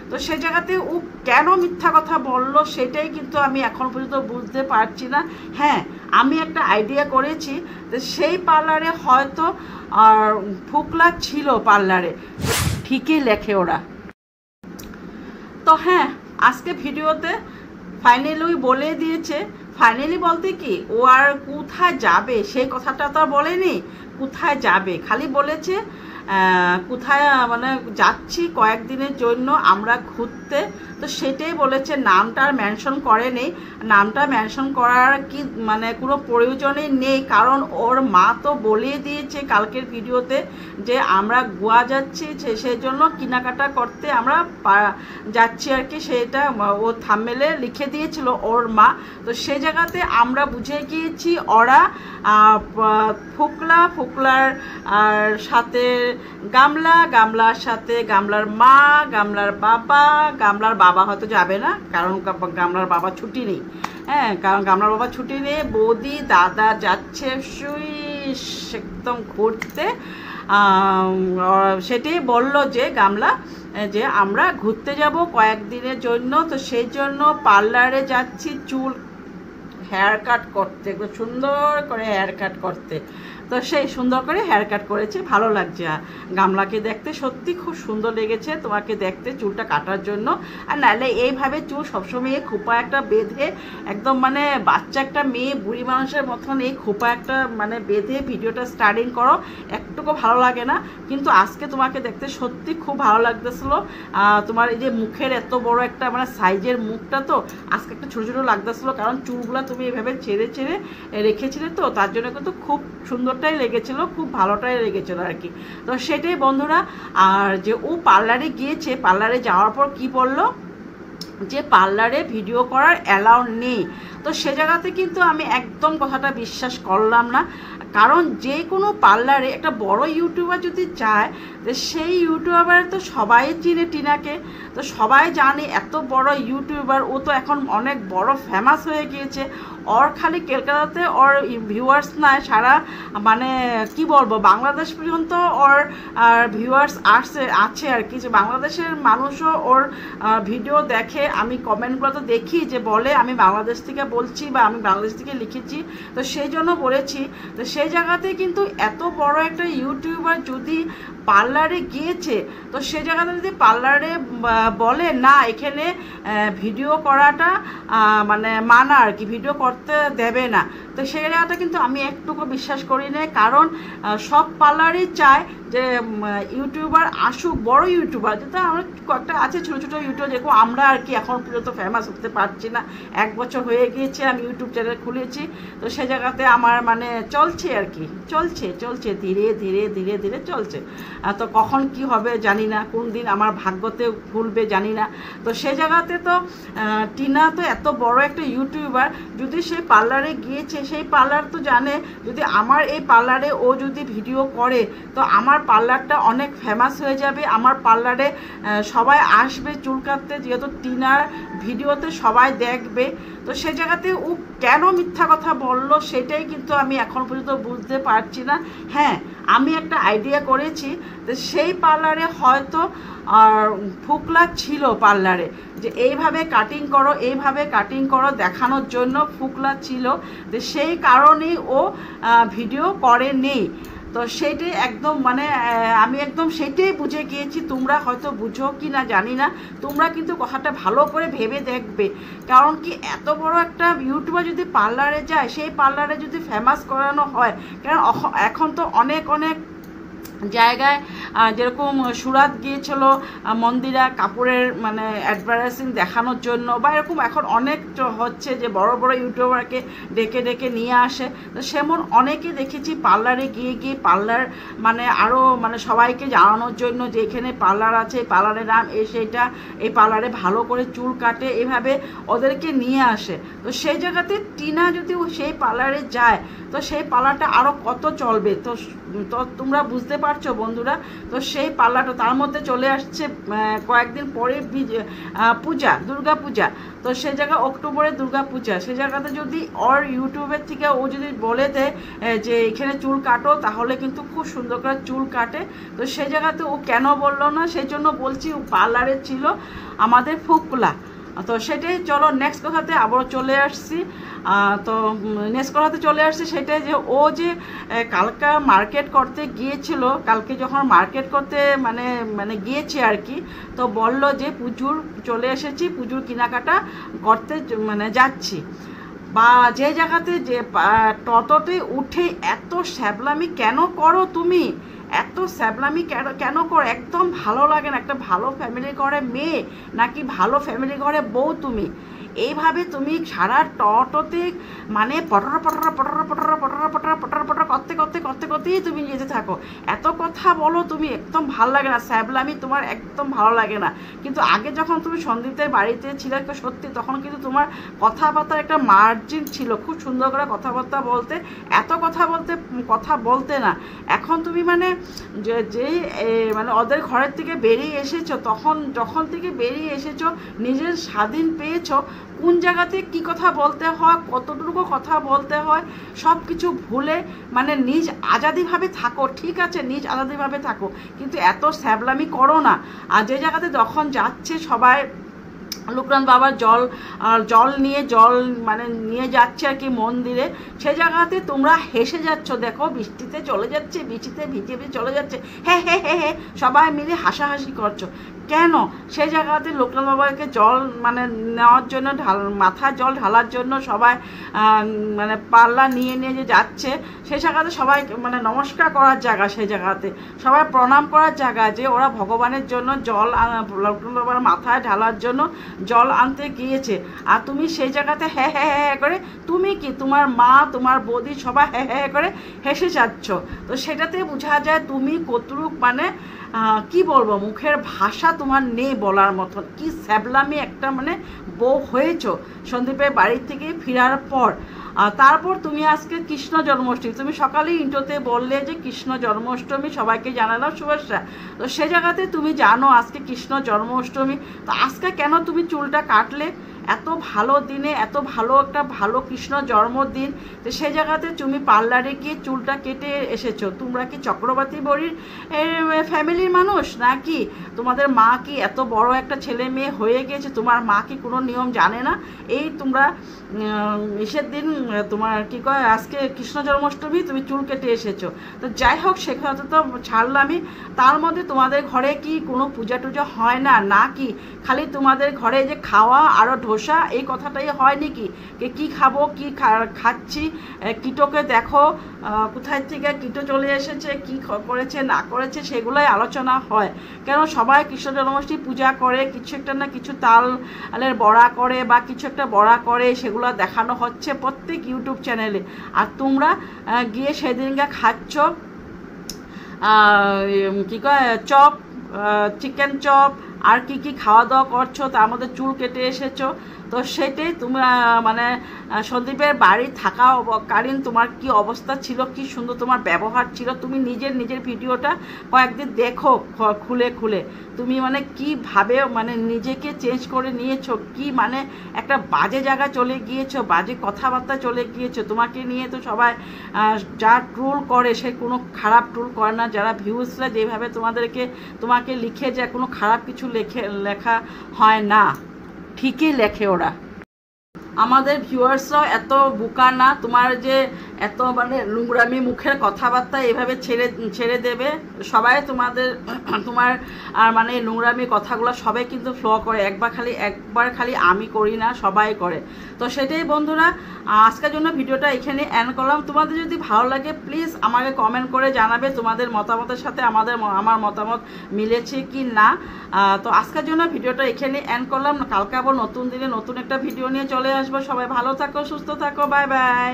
তো সেই জায়গাতে ও কেন মিথ্যা কথা বলল সেটাই কিন্তু আমি এখন পর্যন্ত বুঝতে পারছি না। হ্যাঁ, আমি একটা আইডিয়া করেছি যে সেই পার্লারে হয়তো ফুকলা ছিল পার্লারে, ঠিকই লেখে ওরা। তো হ্যাঁ, আজকে ভিডিওতে ফাইনালি ওই বলে দিয়েছে। ফাইনালি বলতে কি, ও আর কোথায় যাবে সেই কথাটা তো আর বলেনি। কোথায় যাবে খালি বলেছে কোথায় মানে যাচ্ছি কয়েকদিনের জন্য আমরা ঘুরতে। তো সেটাই বলেছে, নামটা আর মেনশন করেনি। নামটা মেনশন করার কি মানে কোনো প্রয়োজনই নেই, কারণ ওর মা তো বলে দিয়েছে কালকের ভিডিওতে যে আমরা গোয়া যাচ্ছি, সেই জন্য কেনাকাটা করতে আমরা যাচ্ছি আর কি। সেটা ও থাম্বনেলে লিখে দিয়েছিল ওর মা। তো সেই জায়গাতে আমরা বুঝে গিয়েছি ওরা ফুকলার সাথে গামলার সাথে গামলার মা, গামলার বাবা হয়তো যাবে না, কারণ গামলার বাবা ছুটি নেই। হ্যাঁ, কারণ গামলার বাবা ছুটি নেই। বৌদি দাদা যাচ্ছে একদম ঘুরতে। সেটাই বলল যে গামলা যে আমরা ঘুরতে যাব কয়েকদিনের জন্য। তো সেই জন্য পার্লারে যাচ্ছি চুল হেয়ার কাট করতে, সুন্দর করে হেয়ার কাট করতে। তো সেই সুন্দর করে হেয়ার কাট করেছে, ভালো লাগছে। গামলাকে দেখতে সত্যি খুব সুন্দর লেগেছে তোমাকে দেখতে চুলটা কাটার জন্য। আর নাহলে এইভাবে চুল সবসময় খোপা একটা বেঁধে একদম মানে বাচ্চা একটা মেয়ে বুড়ি মানুষের মতন এই খোপা একটা মানে বেঁধে ভিডিওটা স্টার্টিং করো, একটুকু ভালো লাগে না। কিন্তু আজকে তোমাকে দেখতে সত্যি খুব ভালো লাগতেছিলো। তোমার এই যে মুখের এত বড় একটা মানে সাইজের মুখটা, তো আজকে একটা ছোটো ছোটো লাগতেছিলো, কারণ চুলগুলো তুমি এভাবে ছেড়ে রেখেছিলে, তো তার জন্য কিন্তু খুব সুন্দরটাই লেগেছিলো, খুব ভালোটাই লেগেছিলো আর কি। তো সেটাই বন্ধুরা। আর যে ও পার্লারে গিয়েছে, পার্লারে যাওয়ার পর কি বললো যে পার্লারে ভিডিও করার অ্যালাউ নেই। তো সে জায়গাতে কিন্তু আমি একদম কথাটা বিশ্বাস করলাম না, কারণ যে কোনো পার্লারে একটা বড় ইউটিউবার যদি চায়, তো সেই ইউটিউবার তো সবাই চিনে টিনাকে, তো সবাই জানে এত বড় ইউটিউবার, ও তো এখন অনেক বড় ফেমাস হয়ে গিয়েছে। ওর খালি কলকাতাতে ওর ভিউয়ার্স নাই, সারা মানে কি বলবো বাংলাদেশ পর্যন্ত ওর ভিউয়ার্স আছে আর কি। যে বাংলাদেশের মানুষও ওর ভিডিও দেখে, আমি কমেন্টগুলো তো দেখি যে বলে আমি বাংলাদেশ থেকে বলছি বা আমি বাংলাদেশ থেকে লিখেছি, তো সেই জন্য বলেছি। তো সেই জায়গাতে কিন্তু এত বড় একটা ইউটিউবার যদি পার্লারে গিয়েছে, তো সেই জায়গাতে যদি পার্লারে বলে না এখানে ভিডিও করাটা মানে মানা আর কি, ভিডিও করতে দেবে না, তো সেই জায়গাটা কিন্তু আমি একটুকু বিশ্বাস করি না। কারণ সব পার্লারই চায় যে ইউটিউবার আসুক, বড় ইউটিউবার, যেটা আমরা কয়েকটা আছে ছোটো ছোটো ইউটিউবার, যেরকম আমরা আর কি এখন পর্যন্ত ফেমাস হতে পারছি না। 1 বছর হয়ে গিয়েছে আমি ইউটিউব চ্যানেল খুলেছি, তো সেই জায়গাতে আমার মানে চলছে আর কি, চলছে ধীরে ধীরে চলছে। তো কখন কি হবে জানি না, কোন দিন আমার ভাগ্যতে খুলবে জানি না। তো সেই জায়গাতে তো টিনা তো এত বড় একটা ইউটিউবার, যদি সে পার্লারে গিয়েছে, সেই পার্লার তো জানে যদি আমার এই পার্লারে ও যদি ভিডিও করে, তো আমার পার্লারটা অনেক ফেমাস হয়ে যাবে, আমার পার্লারে সবাই আসবে চুল কাটতে, যেহেতু টিনার ভিডিওতে সবাই দেখবে। তো সেই জায়গাতে ও কেন মিথ্যা কথা বলল সেটাই কিন্তু আমি এখন পর্যন্ত বুঝতে পারছি না। হ্যাঁ, আমি একটা আইডিয়া করেছি যে সেই পার্লারে হয়তো ফুকলা ছিল পার্লারে, যে এইভাবে কাটিং করো দেখানোর জন্য ফুকলা ছিল, যে সেই কারণেই ও ভিডিও করেনি। তো সেইটাই একদম মানে আমি একদম সেইটাই বুঝে গিয়েছি। তোমরা হয়তো বুঝো কি না জানি না, তোমরা কিন্তু কথাটা ভালো করে ভেবে দেখবে। কারণ কি এত বড় একটা ইউটিউবার যদি পার্লারে যায়, সেই পার্লারে যদি ফেমাস করানো হয়, কারণ এখন তো অনেক জায়গায় যেরকম সুরাত গিয়েছিল মন্দিরা কাপুরের মানে অ্যাডভার্টাইজিং দেখানোর জন্য, বা এরকম এখন অনেক হচ্ছে যে বড় বড় ইউটিউবারকে ডেকে নিয়ে আসে। তো সেমন অনেকে দেখেছি পার্লারে গিয়ে পার্লার মানে আরও মানে সবাইকে জানানোর জন্য যে এখানে পার্লার আছে, পার্লারের নাম সেইটা, এই পার্লারে ভালো করে চুল কাটে, এভাবে ওদেরকে নিয়ে আসে। তো সেই জায়গাতে টিনা যদি সেই পার্লারে যায়, তো সেই পার্লারটা আরও কত চলবে। তো তোমরা বুঝতে পারছো বন্ধুরা। তো সেই পাল্লাটা তার মধ্যে চলে আসছে কয়েকদিন পরে পূজা, দুর্গা পূজা। তো সে জায়গায় অক্টোবরে দুর্গা পূজা, সে জায়গাতে যদি ওর ইউটিউবের থেকে ও যদি বলে দেয় যে এখানে চুল কাটো, তাহলে কিন্তু খুব সুন্দর করে চুল কাটে। তো সেই জায়গাতে ও কেন বললো না, সেই জন্য বলছি ও পার্লারে ছিল আমাদের ফুকলা। তো সেটাই, চলো নেক্সট কথাতে আবারও চলে আসছি। তো নেক্সট কথাতে চলে আসছি সেটাই যে ও যে কালকে মার্কেট করতে গিয়েছিল, কালকে যখন মার্কেট করতে মানে গিয়েছে আর কি, তো বলল যে পুজোর চলে এসেছি, পুজোর কেনাকাটা করতে যাচ্ছি। বা যে জায়গাতে যে টোটোতে উঠে এত শ্যাবলামি কেন করো তুমি, এত শ্যাবলামি কেন করো, একদম ভালো লাগে না। একটা ভালো ফ্যামিলি ঘরে মেয়ে নাকি ভালো ফ্যামিলি ঘরে বউ তুমি এইভাবে তুমি সারা টোটোতে পটর পটর পটর পটর পটর পটর পটর পটর করতে করতে করতে করতেই তুমি যেতে থাকো, এত কথা বলো তুমি, একদম ভালো লাগে না। শ্যাবলামি তোমার একদম ভালো লাগে না। কিন্তু আগে যখন তুমি সন্দীপদের বাড়িতে ছিলে সত্যি, তখন কিন্তু তোমার কথাবার্তার একটা মার্জিন ছিল, খুব সুন্দর করে কথাবার্তা বলতে, এত কথা বলতে না। এখন তুমি যেই ওদের ঘরের থেকে বেরিয়ে এসেছো, যখন থেকে বেরিয়ে এসেছো, নিজের স্বাধীন পেয়েছো, কোন জায়গাতে কি কথা বলতে হয়, কতটুকু কথা বলতে হয়, সব কিছু ভুলে নিজ আজাদিভাবে থাকো। ঠিক আছে, নিজ আজাদিভাবে থাকো, কিন্তু এত শ্যাবলামি করো না। আর যে জায়গাতে যখন যাচ্ছে সবাই লোকনাথ বাবার জল নিয়ে যাচ্ছে আর কি মন্দিরে, সে জায়গাতে তোমরা হেসে যাচ্ছ। দেখো বৃষ্টিতে চলে যাচ্ছে, বৃষ্টিতে ভিজে চলে যাচ্ছে, হ্যাঁ হ্যাঁ হ্যাঁ হ্যাঁ সবাই মিলে হাসাহাসি করছো কেন? সেই জায়গাতে লোকনাথ বাবাকে জল নেওয়ার জন্য মাথায় জল ঢালার জন্য সবাই পাল্লা নিয়ে যে যাচ্ছে, সেই জায়গাতে সবাই নমস্কার করার জায়গা, সেই জায়গাতে সবাই প্রণাম করার জায়গা, যে ওরা ভগবানের জন্য জল লোকনাথ বাবার মাথায় ঢালার জন্য জল আনতে গিয়েছে। আর তুমি সেই জায়গাতে হ্যাঁ হ্যাঁ হ্যাঁ করে, তুমি কি তোমার মা তোমার বৌদি সবাই হ্যাঁ হ্যাঁ করে হেসে যাচ্ছ। তো সেটাতে বোঝা যায় তুমি কতটুক কি বলবো, মুখের ভাষা তোমার নেই বলার মতন। কি শ্যাবলামি একটা বউ হয়েছ সন্দীপের বাড়ি থেকে ফেরার পর। তারপর তুমি আজকে কৃষ্ণ জন্মাষ্টমী, তুমি সকালেই ইন্টোতে বললে যে কৃষ্ণ জন্মাষ্টমী, সবাইকে জানালাম শুভেচ্ছা। তো সে জায়গাতে তুমি জানো আজকে কৃষ্ণ জন্মাষ্টমী, তো আজকে কেন তুমি চুলটা কাটলে? এত ভালো দিনে, এত ভালো একটা ভালো কৃষ্ণ জন্মদিন, তো সেই জায়গাতে তুমি পার্লারে গিয়ে চুলটা কেটে এসেছো। তোমরা কি চক্রবর্তী বাড়ির ফ্যামিলির মানুষ নাকি? তোমাদের মা কি এত বড় একটা ছেলে মেয়ে হয়ে গেছে, তোমার মা কি কোনো নিয়ম জানে না? এই তোমরা ইসের দিন তোমার কি কয় আজকে কৃষ্ণ জন্মাষ্টমী, তুমি চুল কেটে এসেছো। তো যাই হোক, সেখানে তো ছাড়লামই। তার মধ্যে তোমাদের ঘরে কি কোনো পূজা টুজা হয় না নাকি? খালি তোমাদের ঘরে যে খাওয়া আরও ধোসা, এই কথাটাই হয় নাকি? কি খাবো, কি খাচ্ছি, কিটোকে দেখো কোথায় থেকে কিটো চলে এসেছে, কি করেছে না করেছে, সেগুলোই আলোচনা হয়। কেন সবাই কৃষ্ণ জন্মাষ্টমী পূজা করে, কিছু একটা না কিছু তালের বড়া করে বা কিছু একটা বড়া করে, সেগুলো দেখানো হচ্ছে প্রত্যেক ইউটিউব চ্যানেলে। আর তোমরা গিয়ে সেদিনকে খাচ্ছ কি কয় চপ, চিকেন চপ, আর কি কি খাওয়া দাওয়া করছো, তার মধ্যে চুল কেটে এসেছো। তো সেটাই তোমরা সন্দীপের বাড়ি থাকাকালীন তোমার কি অবস্থা ছিল, কি সুন্দর তোমার ব্যবহার ছিল। তুমি নিজের ভিডিওটা কয়েকদিন দেখো খুলে তুমি কীভাবে নিজেকে চেঞ্জ করে নিয়েছো, কি একটা বাজে জায়গায় চলে গিয়েছো, বাজে কথাবার্তা চলে গিয়েছো। তোমাকে নিয়ে তো সবাই যা ট্রোল করে, সে কোনো খারাপ ট্রোল করে না। যারা ভিউজরা যেভাবে তোমাকে লিখে যায়, কোনো খারাপ কিছু লেখা হয় না, ঠিকই লেখে ওরা। আমাদের ভিউয়ার্সরাও এত বোকা না, তোমার যে এত নোংরামি মুখের কথাবার্তা এভাবে ছেড়ে দেবে। সবাই তোমার আর নোংরামি কথাগুলো সবাই কিন্তু ফ্লো করে, একবার খালি আমি করি না, সবাই করে। তো সেটাই বন্ধুরা, আজকের জন্য ভিডিওটা এখানে এন্ড করলাম। তোমাদের যদি ভালো লাগে প্লিজ আমাকে কমেন্ট করে জানাবে তোমাদের মতামতের সাথে আমার মতামত মিলেছে কি না। তো আজকের জন্য ভিডিওটা এখানে এন্ড করলাম। কালকে আবার নতুন দিনে নতুন একটা ভিডিও নিয়ে চলে আসবো। সবাই ভালো থাকো, সুস্থ থাকো, বাই বাই।